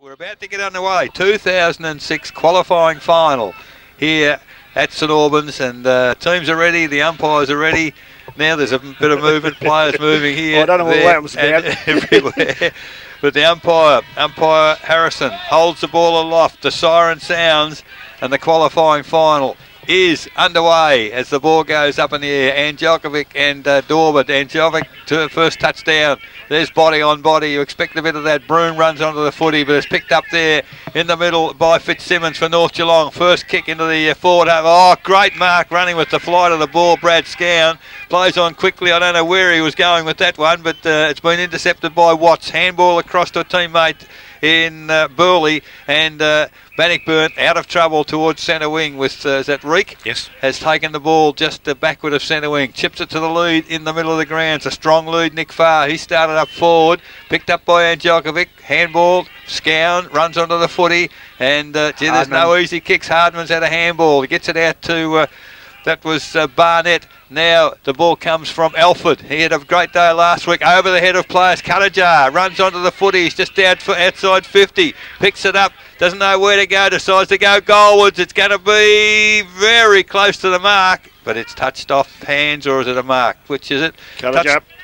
We're about to get underway. 2006 qualifying final here at St Albans, and teams are ready, the umpires are ready. Now there's a bit of movement, players moving here. I don't know what that was about. Everywhere. But the umpire Harrison, holds the ball aloft. The siren sounds, and the qualifying final is underway as the ball goes up in the air. Angelkovic and Dorber. Angelkovic to first touchdown. There's body on body. You expect a bit of that. Broom runs onto the footy, but it's picked up there in the middle by Fitzsimmons for North Geelong. First kick into the forward half. Oh, great mark running with the flight of the ball. Brad Scown plays on quickly. I don't know where he was going with that one, but it's been intercepted by Watts. Handball across to a teammate in Burley, and Bannockburn out of trouble towards centre wing with is that Reek? Yes. Has taken the ball just backward of centre wing, chips it to the lead in the middle of the ground. It's a strong lead, Nick Farr. He started up forward, picked up by Angelkovic, handball, Scown runs onto the footy, and there's no easy kicks. Hardman's had a handball. He gets it out to that was Barnett. Now the ball comes from Alford. He had a great day last week. Over the head of players. Cuttajar runs onto the footy. He's just out for outside 50. Picks it up. Doesn't know where to go. Decides to go goalwards. It's going to be very close to the mark. But it's touched off hands, or is it a mark? Which is it?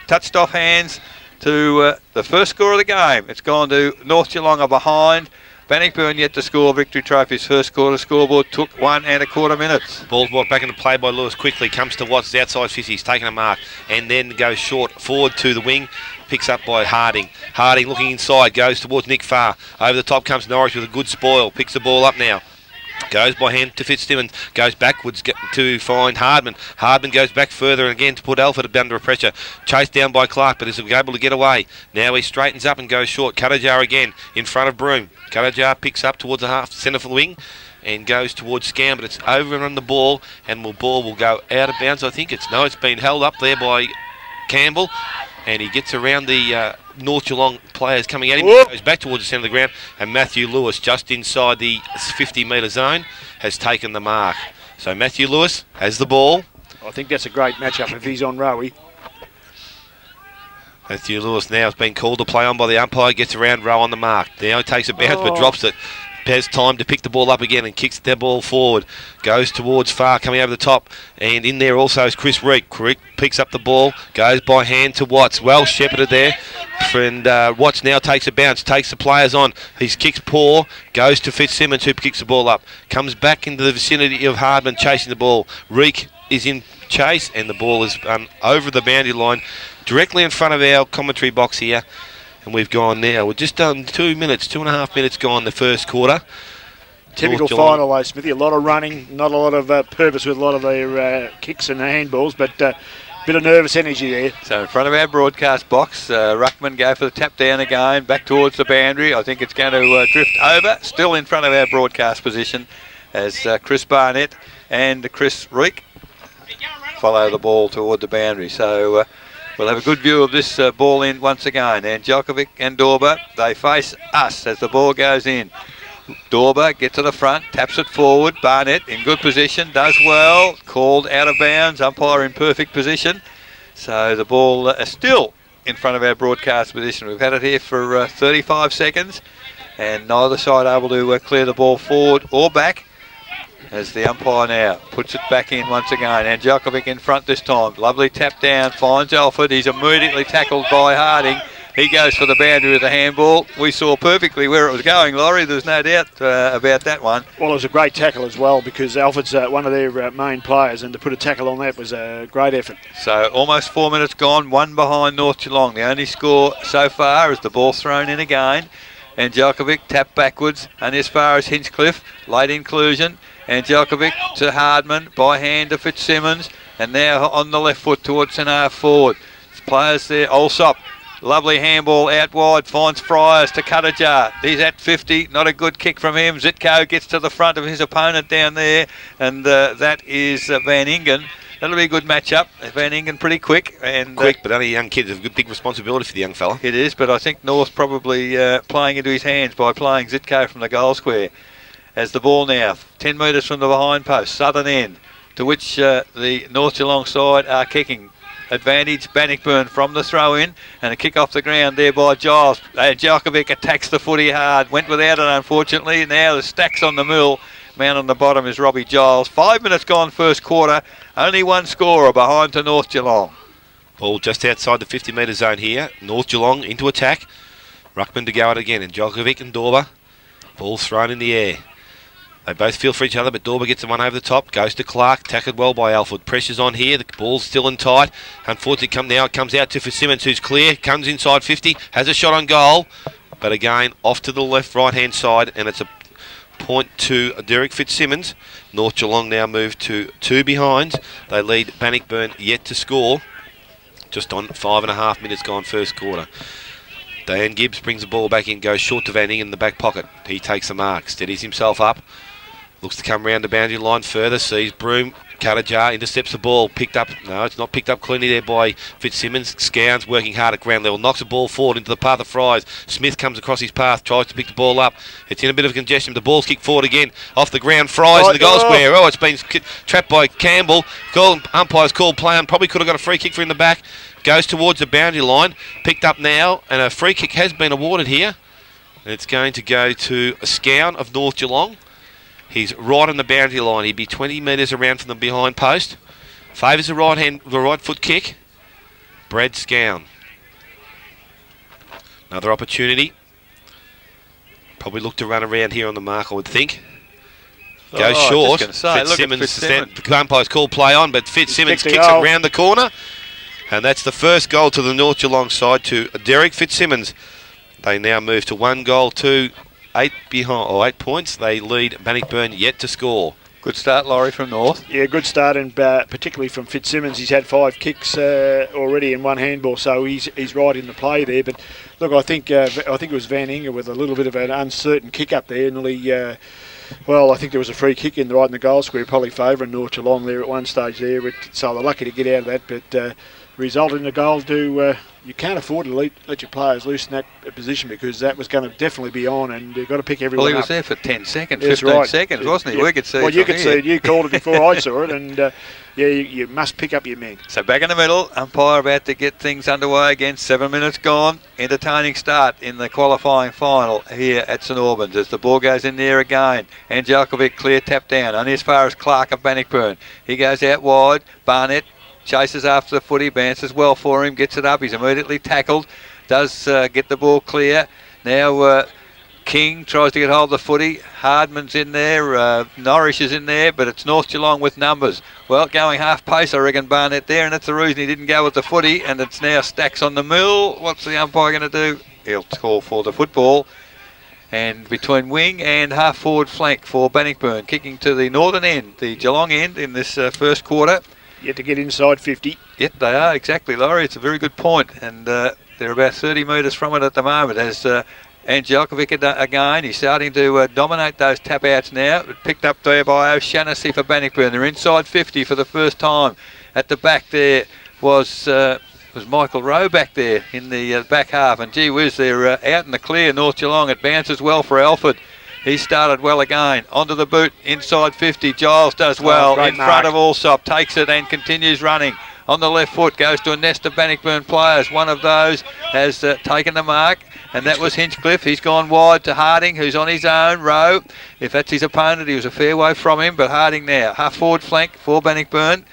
Touched off hands to the first score of the game. It's gone to North Geelong are behind. Bannockburn yet to score victory trophies. First quarter scoreboard took 1 1/4 minutes. Ball's brought back into play by Lewis quickly. Comes to Watts, outside 50. He's taken a mark and then goes short forward to the wing. Picks up by Harding. Harding looking inside. Goes towards Nick Farr. Over the top comes Norwich with a good spoil. Picks the ball up now. Goes by hand to Fitzsimmons. Goes backwards to find Hardman. Hardman goes back further and again to put Alford under pressure. Chased down by Clark, but is able to get away. Now he straightens up and goes short. Cuttajar again in front of Broom. Cuttajar picks up towards the half centre for the wing and goes towards Scown, but it's over and on the ball, and the ball will go out of bounds. I think it's been held up there by Campbell, and he gets around the North Geelong players coming at him. He goes back towards the centre of the ground, and Matthew Lewis, just inside the 50-metre zone, has taken the mark. So Matthew Lewis has the ball. I think that's a great matchup if he's on Rowie. Matthew Lewis now has been called to play on by the umpire, gets around Rowe on the mark. Now he takes a bounce but drops it. Has time to pick the ball up again and kicks the ball forward. Goes towards Farr, coming over the top. And in there also is Chris Reek. Reek picks up the ball, goes by hand to Watts. Well shepherded there. And Watts now takes a bounce, takes the players on. His kick's poor, goes to Fitzsimmons, who kicks the ball up. Comes back into the vicinity of Hardman chasing the ball. Reek is in chase, and the ball is over the boundary line, directly in front of our commentary box here. And we've gone now. We're just done 2 minutes, 2.5 minutes gone the first quarter. Typical final though, Smithy. A lot of running, not a lot of purpose with a lot of their kicks and handballs, but bit of nervous energy there. So in front of our broadcast box, Ruckman go for the tap down again, back towards the boundary. I think it's going to drift over. Still in front of our broadcast position as Chris Barnett and Chris Reek follow the ball toward the boundary. So we'll have a good view of this ball in once again. Angelkovic and Dorber, they face us as the ball goes in. Dorber gets to the front, taps it forward. Barnett in good position, does well. Called out of bounds, umpire in perfect position. So the ball is still in front of our broadcast position. We've had it here for 35 seconds, and neither side able to clear the ball forward or back. As the umpire now puts it back in once again. Angelkovic in front this time. Lovely tap down, finds Alford. He's immediately tackled by Harding. He goes for the boundary with the handball. We saw perfectly where it was going, Laurie. There's no doubt about that one. Well, it was a great tackle as well, because Alford's one of their main players, and to put a tackle on that was a great effort. So almost 4 minutes gone, one behind North Geelong. The only score so far is the ball thrown in again. Angelkovic tapped backwards, and as far as Hinchcliffe, late inclusion. Angelkovic to Hardman, by hand to Fitzsimmons, and now on the left foot towards centre half forward. Players there, Allsop, lovely handball out wide, finds Fryers to Cuttajar. He's at 50, not a good kick from him. Zitko gets to the front of his opponent down there, and that is Van Ingen. That'll be a good matchup. Van Ingen pretty quick. And quick, but only young kids. It's a good big responsibility for the young fella. It is, but I think North probably playing into his hands by playing Zitko from the goal square. As the ball now, 10 metres from the behind post, southern end, to which the North Geelong side are kicking. advantage. Bannockburn from the throw-in, and a kick off the ground there by Giles. Djokovic attacks the footy hard. Went without it, unfortunately. Now the stacks on the mill. Man on the bottom is Robbie Giles. 5 minutes gone first quarter. Only one scorer behind to North Geelong. Ball just outside the 50-metre zone here. North Geelong into attack. Ruckman to go at it again, and Djokovic and Dorber. Ball thrown in the air. They both feel for each other, but Dorber gets the one over the top. Goes to Clark, tackled well by Alford. Pressure's on here. The ball's still in tight. Unfortunately, it comes out to Fitzsimmons, who's clear. Comes inside 50, has a shot on goal. But again, off to the left, right-hand side, and it's a point to Derek Fitzsimmons. North Geelong now move to 2 behind. They lead Bannockburn yet to score. Just on 5.5 minutes gone first quarter. Dan Gibbs brings the ball back in, goes short to Van Ingen in the back pocket. He takes the mark, steadies himself up. Looks to come round the boundary line further, sees Broom, Cuttajar, intercepts the ball, picked up, no, it's not picked up cleanly there by Fitzsimmons. Scowns working hard at ground level, knocks the ball forward into the path of Fries. Smith comes across his path, tries to pick the ball up. It's in a bit of congestion, the ball's kicked forward again, off the ground, Fries in the goal square. Oh, it's been trapped by Campbell. Umpire's called play on, probably could have got a free kick for in the back. Goes towards the boundary line, picked up now, and a free kick has been awarded here. It's going to go to a Scown of North Geelong. He's right on the boundary line. He'd be 20 metres around from the behind post. Favours the right foot kick. Brad Scown. Another opportunity. Probably look to run around here on the mark, I would think. Goes short. Fitzsimmons, the umpire's called play on, but Fitzsimmons kicks it round the corner. And that's the first goal to the North Geelong side, to Derek Fitzsimmons. They now move to 1 goal to 8 points. They lead Bannockburn yet to score. Good start, Laurie, from North. Yeah, good start, and particularly from Fitzsimmons. He's had 5 kicks already in 1 handball, so he's right in the play there. But look, I think it was Van Ingen with a little bit of an uncertain kick up there. Nearly, I think there was a free kick in the goal square, probably favouring North Geelong there at one stage there. So they're lucky to get out of that, but result in the goal you can't afford to let your players loose in that position, because that was going to definitely be on, and you've got to pick everyone up. Well, he was there for 10 seconds, 15 seconds, wasn't he? Yeah. We could see Well, you could see it. You called it before I saw it, and you must pick up your men. So back in the middle, umpire about to get things underway again. 7 minutes gone. Entertaining start in the qualifying final here at St Albans as the ball goes in there again. And Djokovic clear tap down, only as far as Clark of Bannockburn. He goes out wide. Barnett chases after the footy, bounces well for him, gets it up, he's immediately tackled, does get the ball clear. Now King tries to get hold of the footy, Hardman's in there, Norris is in there, but it's North Geelong with numbers. Well, going half pace, I reckon, Barnett there, and that's the reason he didn't go with the footy, and it's now Stacks on the mill. What's the umpire going to do? He'll call for the football. And between wing and half forward flank for Bannockburn, kicking to the northern end, the Geelong end in this first quarter. Yet to get inside 50. Yep, they are, exactly, Laurie. It's a very good point. And they're about 30 metres from it at the moment. As Angelkovic again, he's starting to dominate those tap-outs now. Picked up there by O'Shannessy for Bannockburn. They're inside 50 for the first time. At the back there was Michael Rowe back there in the back half. And gee whiz, they're out in the clear, North Geelong. It bounces well for Alford. He started well again. Onto the boot, inside 50. Giles does well. In front of Allsop. Takes it and continues running. On the left foot, goes to a nest of Bannockburn players. One of those has taken the mark, and that was Hinchcliffe. He's gone wide to Harding, who's on his own. Rowe, if that's his opponent, he was a fair way from him, but Harding now. Half forward flank for Bannockburn.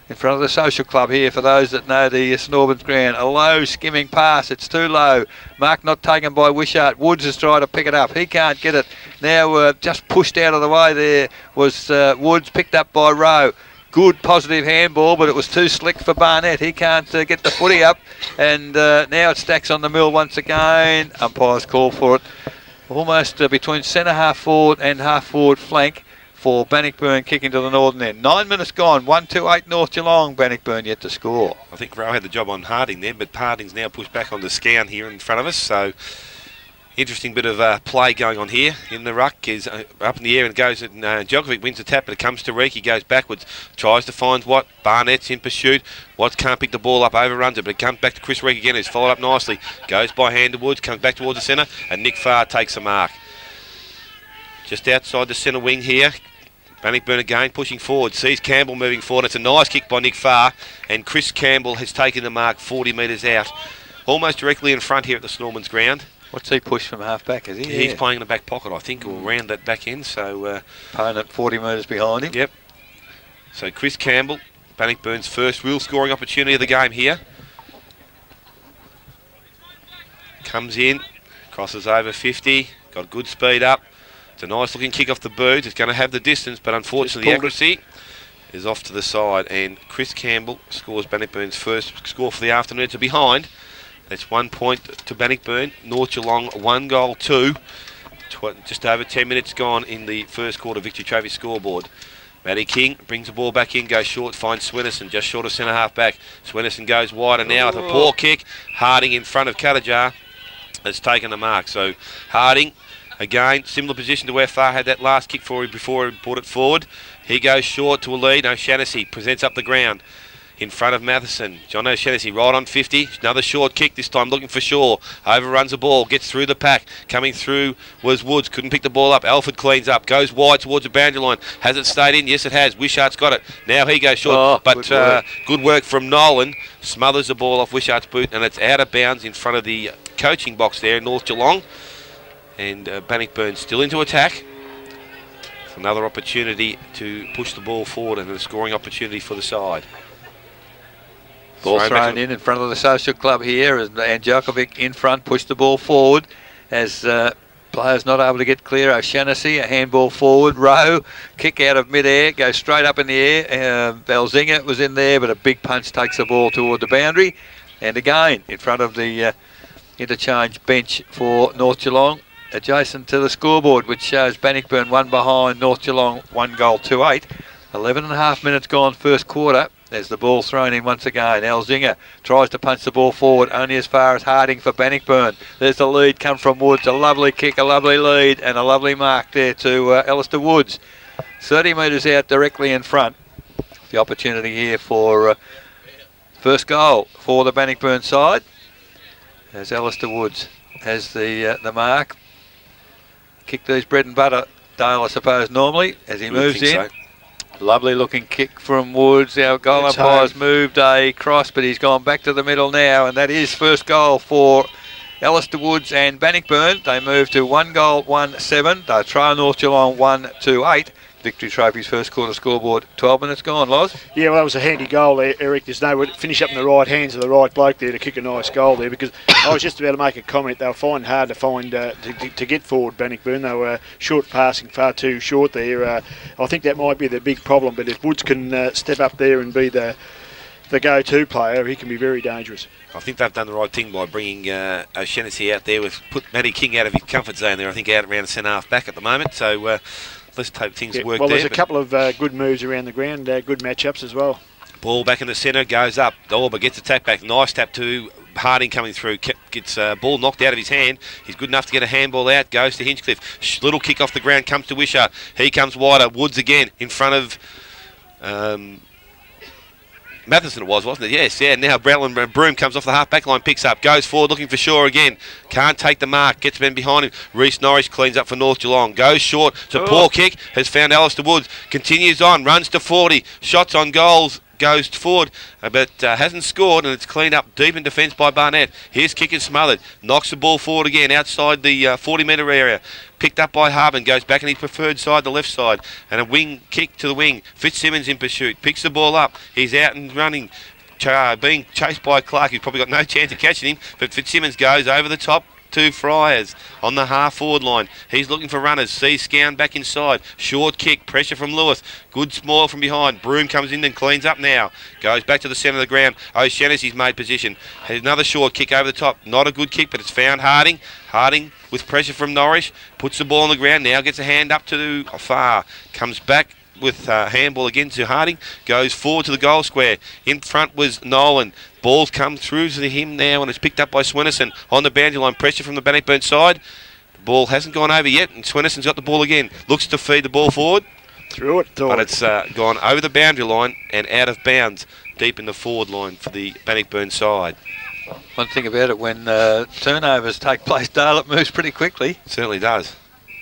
In front of the social club here, for those that know the St Albans ground. A low skimming pass, it's too low. Mark not taken by Wishart. Woods is trying to pick it up. He can't get it. Now just pushed out of the way there was Woods, picked up by Rowe. Good positive handball, but it was too slick for Barnett. He can't get the footy up, and now it Stacks on the mill once again. Umpire's call for it. Almost between centre half forward and half forward flank for Bannockburn, kicking to the northern end. 9 minutes gone, 1-2-8 North Geelong. Bannockburn yet to score. I think Rowe had the job on Harding there, but Harding's now pushed back on the Scown here in front of us. So interesting bit of play going on here. In the ruck is up in the air and goes, and Djokovic wins the tap, but it comes to Reek. He goes backwards, tries to find Watt. Barnett's in pursuit. Watts can't pick the ball up, overruns it, but it comes back to Chris Reek again, who's followed up nicely. Goes by hand to Woods, comes back towards the centre, and Nick Farr takes the mark. Just outside the centre wing here. Bannockburn again pushing forward, sees Campbell moving forward. It's a nice kick by Nick Farr, and Chris Campbell has taken the mark 40 metres out, almost directly in front here at the Snormans ground. What's he pushed from half back, is he? He's playing in the back pocket, I think, or around that back end. So opponent 40 metres behind him. Yep. So Chris Campbell, Bannockburn's first real scoring opportunity of the game here. Comes in, crosses over 50, got good speed up. It's a nice looking kick off the boot. It's going to have the distance, but unfortunately the accuracy is off to the side. And Chris Campbell scores Bannockburn's first score for the afternoon. It's a behind. That's 1 point to Bannockburn. North Geelong 1 goal 2. Just over 10 minutes gone in the first quarter Victory Trophy scoreboard. Matty King brings the ball back in, goes short, finds Swenison just short of centre half back. Swenison goes wider now with a poor kick. Harding in front of Cuttajar has taken the mark. So Harding, again, similar position to where Farr had that last kick for him before he brought it forward. He goes short to a lead. O'Shannessy presents up the ground in front of Matheson. John O'Shannessy right on 50. Another short kick, this time looking for Shaw. Overruns the ball, gets through the pack. Coming through was Woods, couldn't pick the ball up. Alford cleans up, goes wide towards the boundary line. Has it stayed in? Yes, it has. Wishart's got it. Now he goes short, but good work from Nolan. Smothers the ball off Wishart's boot, and it's out of bounds in front of the coaching box there in North Geelong. And Bannockburn still into attack. Another opportunity to push the ball forward and a scoring opportunity for the side. Ball thrown in front of the social club here, and Djokovic in front, pushed the ball forward as players not able to get clear. O'Shannessy, a handball forward. Rowe, kick out of mid-air, goes straight up in the air. Belzinger was in there, but a big punch takes the ball toward the boundary. And again, in front of the interchange bench for North Geelong, adjacent to the scoreboard, which shows Bannockburn 1 behind, North Geelong 1 goal 2-8. 11 and a half minutes gone first quarter. There's the ball thrown in once again. Elzinger tries to punch the ball forward, only as far as Harding for Bannockburn. There's the lead come from Woods. A lovely kick, a lovely lead, and a lovely mark there to Alistair Woods. 30 metres out directly in front. The opportunity here for first goal for the Bannockburn side, as Alistair Woods has the mark. Kick these bread and butter, Dale, I suppose, normally, as he moves in. So. Lovely looking kick from Woods. Our goal umpire's moved a cross, but he's gone back to the middle now, and that is first goal for Alistair Woods and Bannockburn. They move to 1 goal 1-7. They try North Geelong 1-8. Victory Trophy's first quarter scoreboard. 12 minutes gone, Loz. Yeah, well, that was a handy goal there, Eric. There's no finish up in the right hands of the right bloke there to kick a nice goal there, because I was just about to make a comment. They were finding hard to find to get forward, Bannockburn. They were short passing, far too short there. I think that might be the big problem, but if Woods can step up there and be the go-to player, he can be very dangerous. I think they've done the right thing by bringing O'Shannessy out there. We've put Matty King out of his comfort zone there, I think, out around the centre half back at the moment. So let's hope things work well, there. There's a couple of good moves around the ground, good matchups as well. Ball back in the centre, goes up. Dolber gets a tap back. Nice tap to Harding coming through. Gets ball knocked out of his hand. He's good enough to get a handball out. Goes to Hinchcliffe. Little kick off the ground, comes to Wishart. He comes wider. Woods again in front of Matheson it was, wasn't it? Yes, yeah. Now Broom comes off the half-back line, picks up, goes forward looking for Shaw again. Can't take the mark, gets men behind him. Reece Norris cleans up for North Geelong. Goes short, it's a poor kick, has found Alistair Woods. Continues on, runs to 40, shots on goals. Goes forward, but hasn't scored, and it's cleaned up deep in defence by Barnett. His kick is smothered, knocks the ball forward again outside the 40-metre area. Picked up by Harbin, goes back on his preferred side, the left side, and a wing kick to the wing. Fitzsimmons in pursuit, picks the ball up. He's out and running, being chased by Clark, who's probably got no chance of catching him, but Fitzsimmons goes over the top to Friars on the half-forward line. He's looking for runners. Sees Scown back inside. Short kick. Pressure from Lewis. Good small from behind. Broom comes in and cleans up now. Goes back to the centre of the ground. O'Shannessy's made position. Has another short kick over the top. Not a good kick, but it's found Harding. Harding with pressure from Norris. Puts the ball on the ground. Now gets a hand up to Far. Comes back with handball again to Harding. Goes forward to the goal square. In front was Nolan. Ball's come through to him now, and it's picked up by Swenison on the boundary line. Pressure from the Bannockburn side. The ball hasn't gone over yet, and Swenison's got the ball again. Looks to feed the ball forward. Through it. But it's gone over the boundary line and out of bounds deep in the forward line for the Bannockburn side. One thing about it, when turnovers take place, Dale, it moves pretty quickly. It certainly does.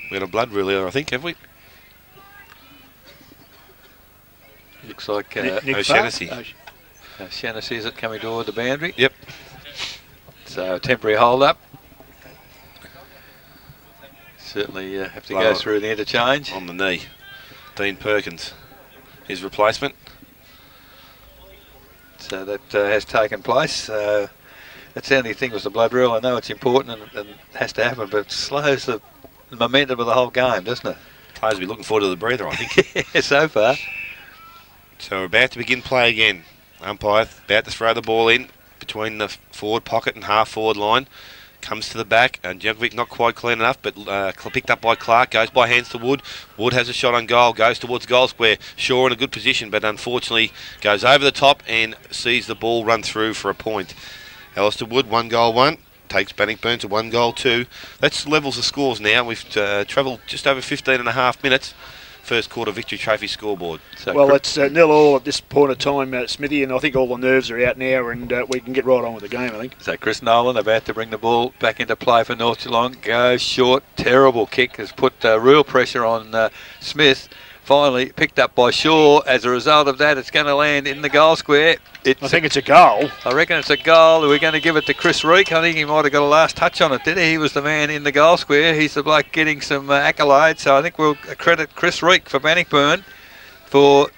We had a blood rule there, I think, have we? Looks like Nick O'Shannessy. Shaughnessy is it coming toward the boundary? Yep. So temporary hold up. Certainly have to go through the interchange. On the knee. Dean Perkins, his replacement. So that has taken place. That's the only thing with the blood rule. I know it's important and has to happen, but it slows the momentum of the whole game, doesn't it? Players will be looking forward to the breather, I think. Yeah, so far. So we're about to begin play again. Umpire about to throw the ball in between the forward pocket and half forward line. Comes to the back, and Djokovic not quite clean enough, but picked up by Clark, goes by hands to Wood. Wood has a shot on goal, goes towards goal square. Shaw in a good position, but unfortunately goes over the top and sees the ball run through for a point. Alistair Wood, 1 goal 1, takes Bannockburn to 1 goal 2. That's levels the scores now. We've travelled just over 15 and a half minutes. First quarter Victory Trophy scoreboard. So well, it's 0-0 at this point of time, Smithy, and I think all the nerves are out now, and we can get right on with the game, I think. So Chris Nolan about to bring the ball back into play for North Geelong. Goes short, terrible kick, has put real pressure on Smith. Finally picked up by Shaw. As a result of that, it's going to land in the goal square. I think it's a goal. I reckon it's a goal. We're going to give it to Chris Reek. I think he might have got a last touch on it, did he? He was the man in the goal square. He's the bloke getting some accolades. So I think we'll credit Chris Reek for Bannockburn for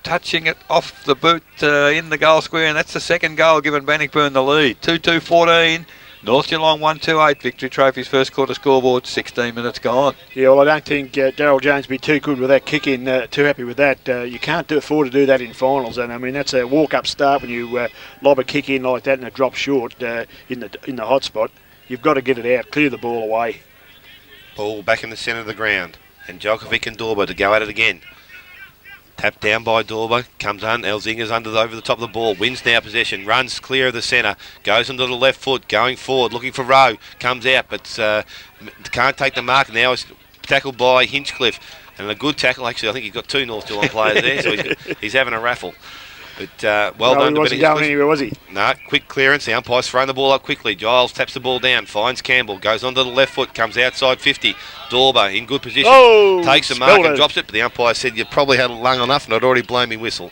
touching it off the boot in the goal square. And that's the second goal giving Bannockburn the lead. 2-2-14. North Geelong 1-2-8. Victory Trophy's first quarter scoreboard. 16 minutes gone. Yeah, well, I don't think Daryl Jones will be too good with that kick in, too happy with that. You can't afford to do that in finals, and I mean that's a walk-up start when you lob a kick in like that and it drops short in the hot spot. You've got to get it out, clear the ball away. Ball back in the centre of the ground, and Djokovic and Dorba to go at it again. Tapped down by Dorba, comes on, Elzinger's over the top of the ball, wins now possession, runs clear of the centre, goes onto the left foot, going forward, looking for Rowe, comes out, but can't take the mark now, is tackled by Hinchcliffe, and a good tackle, actually. I think he's got 2 North Geelong players there, so he's having a raffle. But well done he to wasn't going anywhere, was he? No, quick clearance. The umpire's throwing the ball up quickly. Giles taps the ball down, finds Campbell, goes onto the left foot, comes outside 50. Dorba in good position, takes the mark and drops it, but the umpire said you probably had long enough and I'd already blown me whistle.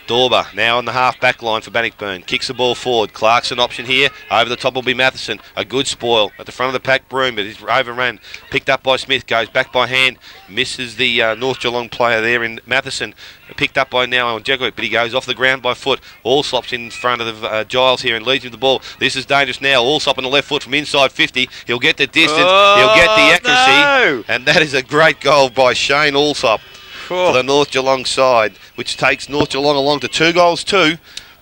Dorba now on the half back line for Bannockburn, kicks the ball forward. Clarkson option here, over the top will be Matheson. A good spoil at the front of the pack, Broom, but he's overrun, picked up by Smith, goes back by hand, misses the North Geelong player there in Matheson, picked up by now on Djokovic, but he goes off the ground by foot. Allsop's in front of the Giles here and leads him the ball. This is dangerous now. Allsop on the left foot from inside 50. He'll get the distance, he'll get the accuracy, and that is a great goal by Shane Allsop for the North Geelong side, which takes North Geelong along to 2 goals 2.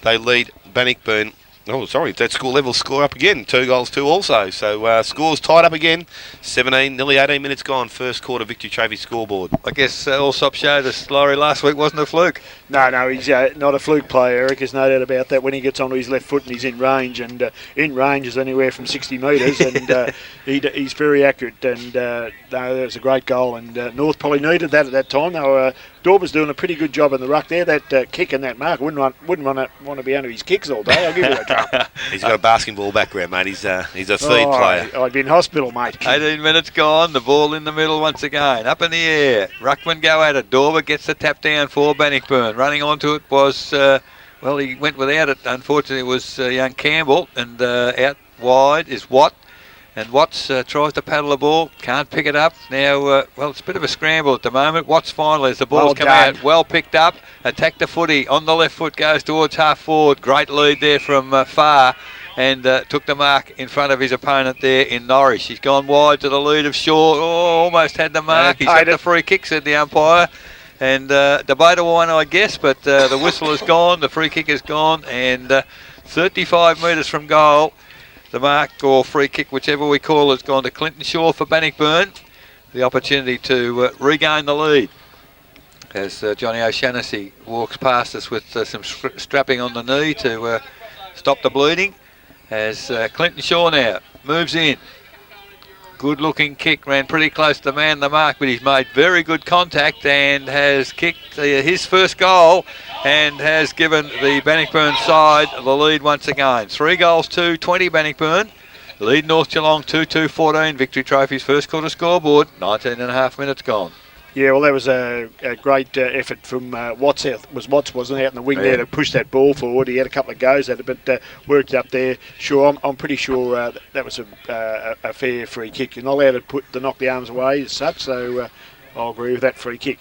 They lead Bannockburn. Oh, sorry, that school level score up again. 2 goals 2 also. So scores tied up again. 17, nearly 18 minutes gone. First quarter Victory Trophy scoreboard. I guess Allsop showed us, Laurie, last week wasn't a fluke. No, he's not a fluke player, Eric. There's no doubt about that. When he gets onto his left foot and he's in range, and in range is anywhere from 60 metres, and he's very accurate. And no, that was a great goal. And North probably needed that at that time. Dorba's doing a pretty good job in the ruck there. That kick and that mark wouldn't want to be under his kicks all day. I'll give you a jump. He's got a basketball background, mate. He's a feed player. I'd be in hospital, mate. 18 minutes gone. The ball in the middle once again. Up in the air. Ruckman go at it. Dorba gets the tap down for Bannockburn. Running onto it was, he went without it. Unfortunately, it was young Campbell. And out wide is Watt. And Watts tries to paddle the ball, can't pick it up. Now, it's a bit of a scramble at the moment. Watts finally, as the ball's come out, well picked up, attacked the footy, on the left foot, goes towards half forward. Great lead there from Far, and took the mark in front of his opponent there in Norwich. He's gone wide to the lead of Shaw. Oh, almost had the mark. He's got the free kick, said the umpire. And debatable one, I guess, but the whistle is gone, the free kick is gone, and 35 metres from goal. The mark or free kick, whichever we call it, has gone to Clinton Shaw for Bannockburn. The opportunity to regain the lead as Johnny O'Shannessy walks past us with some strapping on the knee to stop the bleeding. As Clinton Shaw now moves in. Good looking kick, ran pretty close to the man the mark, but he's made very good contact and has kicked his first goal and has given the Bannockburn side the lead once again. 3 goals 2, 20 Bannockburn. Lead North Geelong 2-2-14. Victory Trophy's first quarter scoreboard. 19 and a half minutes gone. Yeah, well, that was a great effort from Watts, wasn't it, out in the wing there to push that ball forward. He had a couple of goes at it, but worked up there. Sure, I'm pretty sure that was a fair free kick. You're not allowed to knock the arms away as such, so I'll agree with that free kick.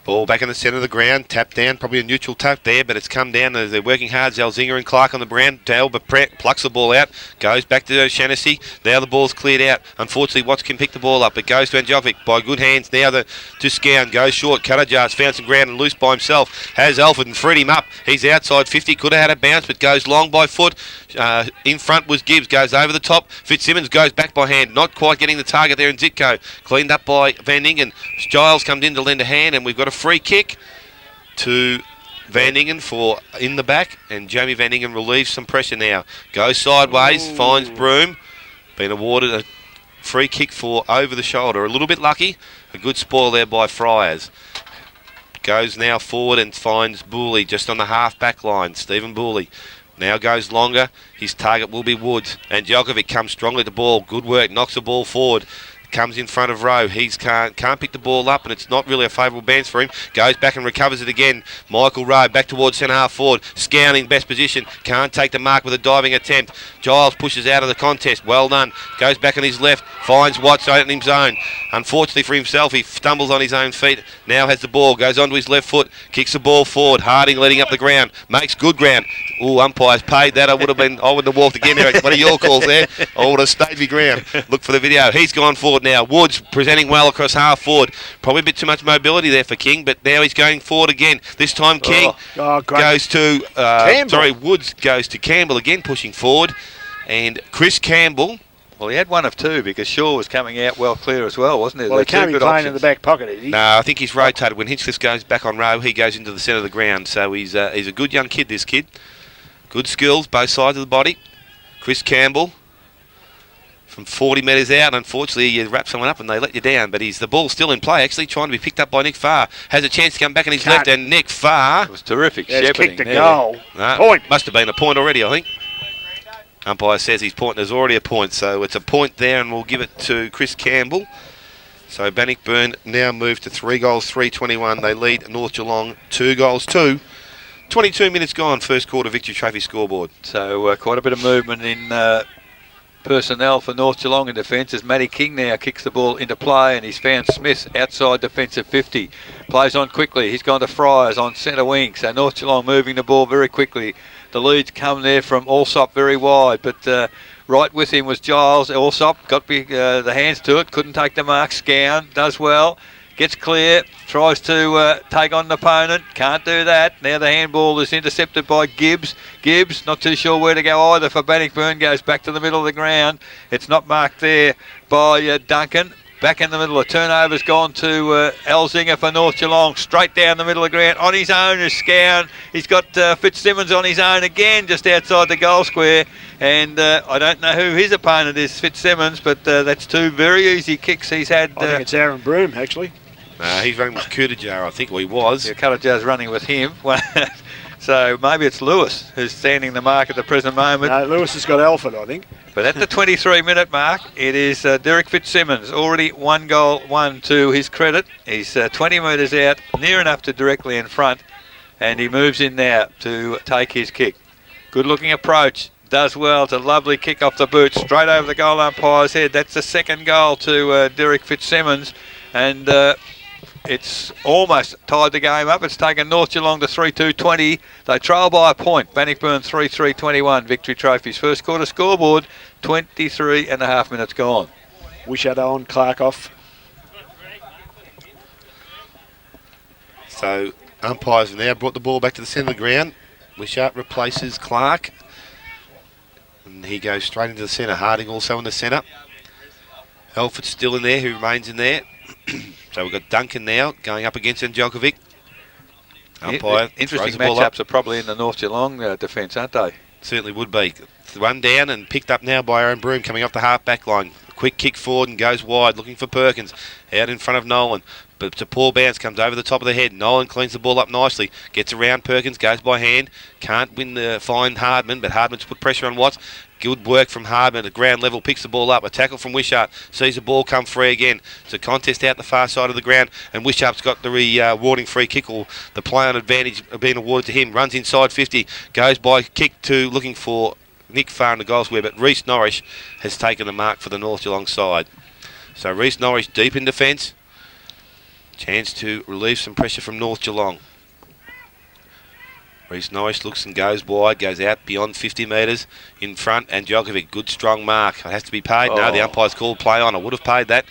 Ball back in the centre of the ground, tapped down, probably a neutral tap there, but it's come down as they're working hard. Zalzinger and Clark on the ground. Dalba plucks the ball out, goes back to O'Shannessy. Now the ball's cleared out. Unfortunately, Watts can pick the ball up. It goes to Anjovic by good hands. Now to Scown, goes short. Cuttajar's found some ground and loose by himself. Has Alford and freed him up. He's outside 50, could have had a bounce, but goes long by foot. In front was Gibbs, goes over the top. Fitzsimmons goes back by hand, not quite getting the target there in Zitko. Cleaned up by Van Ingen. Giles comes in to lend a hand, and we've got a free kick to Van Ingen for in the back, and Jamie Van Ingen relieves some pressure now. Goes sideways, finds Broom. Been awarded a free kick for over the shoulder. A little bit lucky. A good spoil there by Friars. Goes now forward and finds Booley just on the half back line. Stephen Booley now goes longer. His target will be Woods. And Djokovic comes strongly at the ball. Good work. Knocks the ball forward. Comes in front of Rowe. He can't pick the ball up, and it's not really a favourable bounce for him. Goes back and recovers it again. Michael Rowe back towards centre half forward. Scouting best position. Can't take the mark with a diving attempt. Giles pushes out of the contest. Well done. Goes back on his left. Finds Watts out in his own. Unfortunately for himself, he stumbles on his own feet. Now has the ball. Goes onto his left foot. Kicks the ball forward. Harding leading up the ground. Makes good ground. Ooh, umpires paid that. I wouldn't have walked again there. One of your calls there. I would have stayed my ground. Look for the video. He's gone forward now. Woods presenting well across half forward. Probably a bit too much mobility there for King, but now he's going forward again. This time King goes to Woods goes to Campbell again, pushing forward. And Chris Campbell. Well, he had one of two because Shaw was coming out well clear as well, wasn't he? Well, he can't be playing in the back pocket, is he? No, I think he's rotated. When Hinchcliffe goes back on Rowe, he goes into the centre of the ground. So he's a good young kid, this kid. Good skills, both sides of the body. Chris Campbell from 40 metres out. Unfortunately, you wrap someone up and they let you down. But the ball's still in play, actually, trying to be picked up by Nick Farr. Has a chance to come back on his left, and Nick Farr. It was terrific. He's kicked a goal. Point. Must have been a point already, I think. Umpire says he's pointing. There's already a point, so it's a point there, and we'll give it to Chris Campbell. So Bannockburn now move to 3 goals, 3-21. They lead North Geelong 2 goals, 2. 22 minutes gone, first quarter Victory Trophy scoreboard. So quite a bit of movement in personnel for North Geelong in defence as Matty King now kicks the ball into play, and he's found Smith outside defensive 50. Plays on quickly. He's gone to Friars on centre wing. So North Geelong moving the ball very quickly. The leads come there from Allsop very wide, but right with him was Giles. Allsop got the hands to it, couldn't take the mark. Scown does well. Gets clear, tries to take on the opponent, can't do that. Now the handball is intercepted by Gibbs. Gibbs, not too sure where to go either for Bannockburn, goes back to the middle of the ground. It's not marked there by Duncan. Back in the middle, the turnover's gone to Elzinger for North Geelong. Straight down the middle of the ground. On his own is Scown. He's got Fitzsimmons on his own again, just outside the goal square. And I don't know who his opponent is, Fitzsimmons, but that's 2 very easy kicks he's had. I think it's Aaron Broom, actually. He's running with Kudajar, I think, or he was. Yeah, Kudajar's running with him. So maybe it's Lewis who's standing the mark at the present moment. No, Lewis has got Alford, I think. But at the 23-minute mark, it is Derek Fitzsimmons, already 1 goal, 1 to his credit. He's 20 metres out, near enough to directly in front, and he moves in now to take his kick. Good-looking approach. Does well. It's a lovely kick off the boot, straight over the goal umpire's head. That's the 2nd goal to Derek Fitzsimmons, and it's almost tied the game up. It's taken North Geelong to 3-2-20. They trail by a point. Bannockburn 3-3-21. Victory Trophies. First quarter scoreboard, 23 and a half minutes gone. Wishart on, Clark off. So umpires have now brought the ball back to the centre of the ground. Wishart replaces Clark. And he goes straight into the centre. Harding also in the centre. Elford's still in there, who remains in there. So we've got Duncan now going up against Djokovic. Umpire. Interesting matchups are probably in the North Geelong defence, aren't they? Certainly would be. Run down and picked up now by Aaron Broom coming off the half back line. quick kick forward and goes wide, looking for Perkins. Out in front of Nolan. But it's a poor bounce, comes over the top of the head. Nolan cleans the ball up nicely. Gets around Perkins, goes by hand. Can't find Hardman, but Hardman's put pressure on Watts. Good work from Hardman at ground level, picks the ball up. A tackle from Wishart, sees the ball come free again. It's a contest out the far side of the ground, and Wishart's got the rewarding free kick, or the play on advantage being awarded to him. Runs inside 50, goes by kick to looking for Nick Farr in the goal square, but Reece Norris has taken the mark for the North Geelong side. So Reece Norris deep in defence. Chance to relieve some pressure from North Geelong. Reece Norris looks and goes wide, goes out beyond 50 metres in front, and Djokovic, good strong mark. It has to be paid. No, the umpire's called play on. I would have paid that.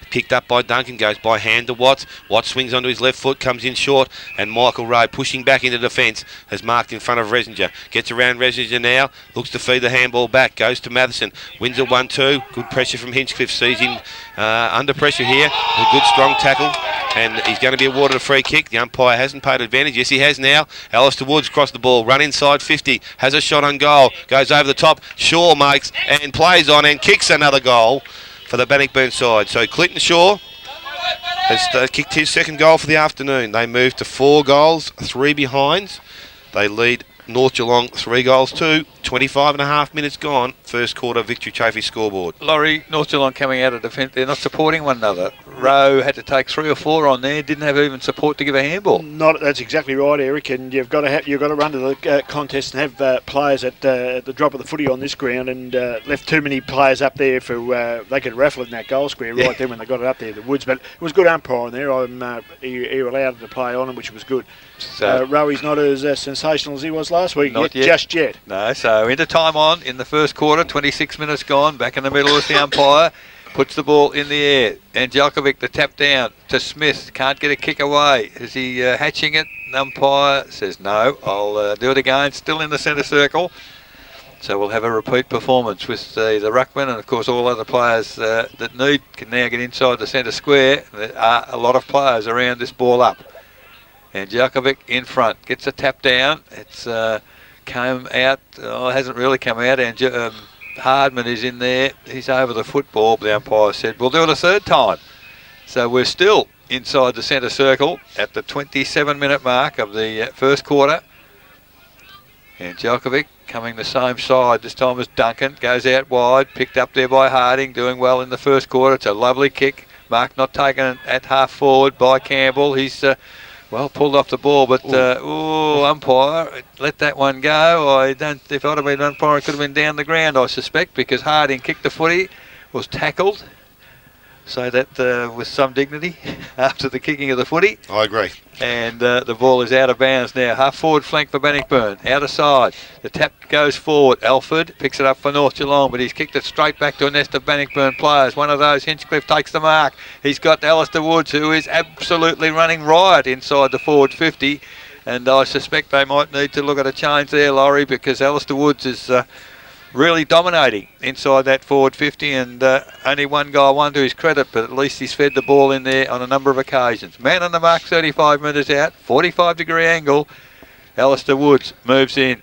Picked up by Duncan, goes by hand to Watts. Watts swings onto his left foot, comes in short, and Michael Rowe, pushing back into defence, has marked in front of Resinger. Gets around Resinger now, looks to feed the handball back, goes to Matheson, wins a 1-2. Good pressure from Hinchcliffe, sees him under pressure here. A good strong tackle, and he's going to be awarded a free kick. The umpire hasn't paid advantage. Yes, he has now. Alistair Woods crossed the ball, run inside 50, has a shot on goal, goes over the top. Shaw makes and plays on and kicks another goal for the Bannockburn side. So Clinton Shaw has kicked his second goal for the afternoon. They move to 4 goals, 3 behinds. They lead North Geelong 3 goals to 25.5 minutes gone. First quarter Victory Trophy scoreboard. Laurie, North Geelong coming out of defence. They're not supporting one another. Rowe had to take 3 or 4 on there. Didn't have even support to give a handball. That's exactly right, Eric. And you've got to run to the contest and have players at the drop of the footy on this ground, and left too many players up there for they could raffle in that goal square right then when they got it up there, the Woods. But it was good umpiring there. He allowed to play on him, which was good. So Rowe's not as sensational as he was last week. Not yet. Just yet. No. So into time on in the first quarter. 26 minutes gone. Back in the middle is the umpire. Puts the ball in the air. And Djokovic, the tap down to Smith. Can't get a kick away. Is he hatching it? The umpire says no. I'll do it again. Still in the centre circle. So we'll have a repeat performance with the ruckman, and of course all other players that need can now get inside the centre square. There are a lot of players around this ball up. And Djokovic in front gets a tap down. It's come out. Hasn't really come out. And Hardman is in there. He's over the football. The umpire said we'll do it a third time. So we're still inside the centre circle at the 27-minute mark of the first quarter. And Djokovic coming the same side this time as Duncan. Goes out wide. Picked up there by Harding. Doing well in the first quarter. It's a lovely kick. Mark not taken at half forward by Campbell. He's pulled off the ball, but umpire, let that one go. If I'd have been umpire, it could have been down the ground, I suspect, because Harding kicked the footy, was tackled. So that with some dignity after the kicking of the footy. I agree. And the ball is out of bounds now. Half forward flank for Bannockburn. Outer side. The tap goes forward. Alford picks it up for North Geelong, but he's kicked it straight back to a nest of Bannockburn players. One of those, Hinchcliffe, takes the mark. He's got Alistair Woods, who is absolutely running riot inside the forward 50. And I suspect they might need to look at a change there, Laurie, because Alistair Woods is really dominating inside that forward 50, and only one guy won to his credit, but at least he's fed the ball in there on a number of occasions. Man on the mark, 35 metres out, 45-degree angle. Alistair Woods moves in.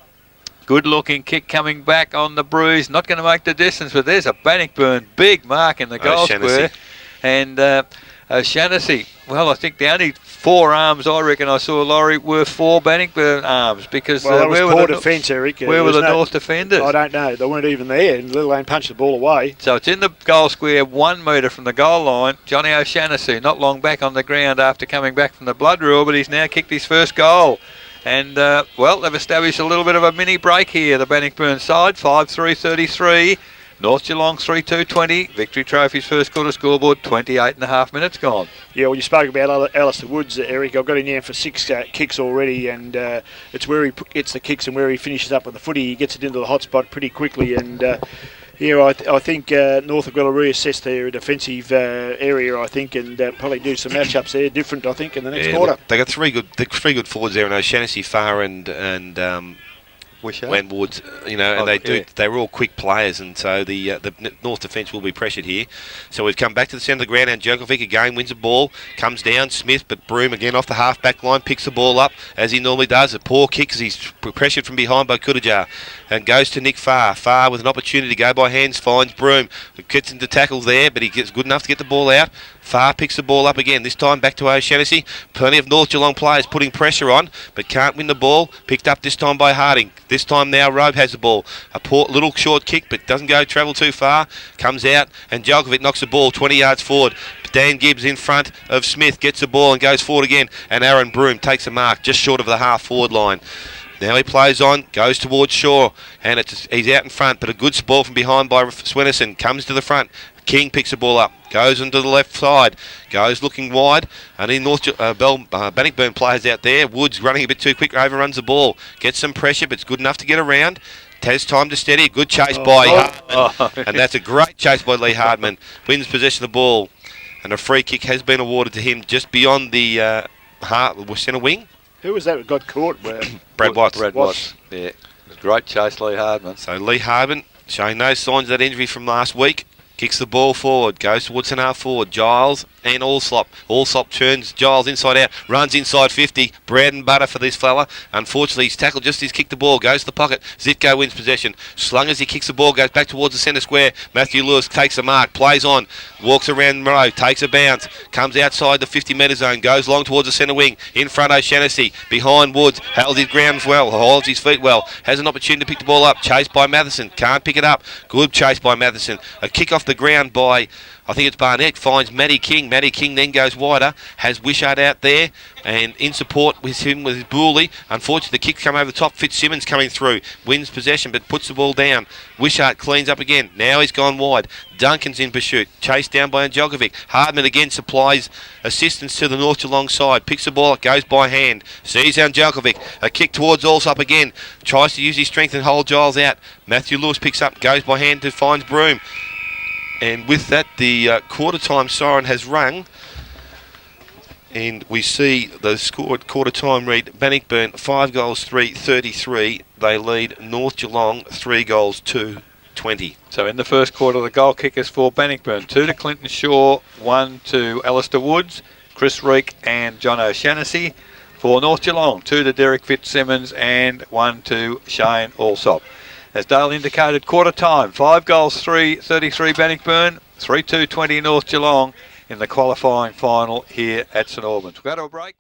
Good looking kick coming back on the bruise. Not going to make the distance, but there's a Bannockburn big mark in the goal square. And O'Shannessy, well, I think the only 4 arms I reckon I saw, Laurie, were 4 Bannockburn arms, because that was poor defence, Eric. Where were the North defenders? I don't know. They weren't even there, and let alone punched the ball away. So it's in the goal square, 1 metre from the goal line. Johnny O'Shannessy, not long back on the ground after coming back from the blood rule, but he's now kicked his first goal. And, they've established a little bit of a mini break here, the Bannockburn side, 5-3-33. North Geelong 3-2-20. Victory Trophy's first quarter scoreboard, 28.5 minutes gone. Yeah, well, you spoke about Alistair Woods, Eric. I've got him there for 6 kicks already, and it's where he gets the kicks and where he finishes up with the footy. He gets it into the hot spot pretty quickly, and I think North have got to reassess their defensive area, I think, and probably do some matchups there different, I think, in the next quarter. They got three good forwards there, and O'Shannessy, Farr and Wishart. when Woods, and they were all quick players, and so the North defence will be pressured here. So we've come back to the centre of the ground, and Djokovic again wins the ball, comes down, Smith, but Broom again off the half-back line, picks the ball up, as he normally does. A poor kick as he's pressured from behind by Kudajar, and goes to Nick Farr. Farr with an opportunity to go by hands, finds Broom, gets into tackles there, but he gets good enough to get the ball out. Farr picks the ball up again, this time back to O'Shannessy. Plenty of North Geelong players putting pressure on, but can't win the ball. Picked up this time by Harding. This time now Robe has the ball. A poor little short kick, but doesn't travel too far. Comes out, and Djokovic knocks the ball 20 yards forward. Dan Gibbs in front of Smith, gets the ball and goes forward again, and Aaron Broom takes a mark just short of the half-forward line. Now he plays on, goes towards Shaw, and he's out in front, but a good ball from behind by Swennerson. Comes to the front. King picks the ball up, goes into the left side, goes looking wide, and in Bannockburn players out there. Woods running a bit too quick, overruns the ball, gets some pressure, but it's good enough to get around. Has time to steady, a good chase by Hardman, and that's a great chase by Lee Hardman. Wins possession of the ball, and a free kick has been awarded to him just beyond the centre wing. Who was that that got caught? Brad Watts. Brad Watts. Yeah, it was a great chase, Lee Hardman. So Lee Hardman showing no signs of that injury from last week. Kicks the ball forward, goes towards an half forward. Giles and Allsop. Allsop turns Giles inside out, runs inside 50. Bread and butter for this fella. Unfortunately, he's tackled just as he's kicked the ball. Goes to the pocket. Zitko wins possession. Slung as he kicks the ball, goes back towards the centre square. Matthew Lewis takes a mark, plays on, walks around the row, takes a bounce, comes outside the 50-metre zone, goes long towards the centre wing. In front, O'Shannessy. Behind Woods, holds his ground well, holds his feet well. Has an opportunity to pick the ball up. Chased by Matheson. Can't pick it up. Good chase by Matheson. A kick off the ground by, I think it's Barnett, finds Matty King. Matty King then goes wider, has Wishart out there, and in support with him with Booley. Unfortunately, the kick come over the top. Fitzsimmons coming through, wins possession, but puts the ball down. Wishart cleans up again. Now he's gone wide. Duncan's in pursuit, chased down by Djokovic. Hardman again supplies assistance to the North Geelong side. Picks the ball up, goes by hand. Sees down Djokovic. A kick towards Allsop again. Tries to use his strength and hold Giles out. Matthew Lewis picks up, goes by hand to finds Broom. And with that, the quarter-time siren has rung, and we see the score at quarter-time read Bannockburn 5-3, they lead North Geelong 3-2, So in the first quarter, the goal kickers for Bannockburn: 2 to Clinton Shaw, 1 to Alistair Woods, Chris Reek and John O'Shannessy. For North Geelong, 2 to Derek Fitzsimmons and 1 to Shane Allsop. As Dale indicated, quarter time, 5-3 Bannockburn, 3-2 North Geelong in the qualifying final here at St Albans. We'll go to a break.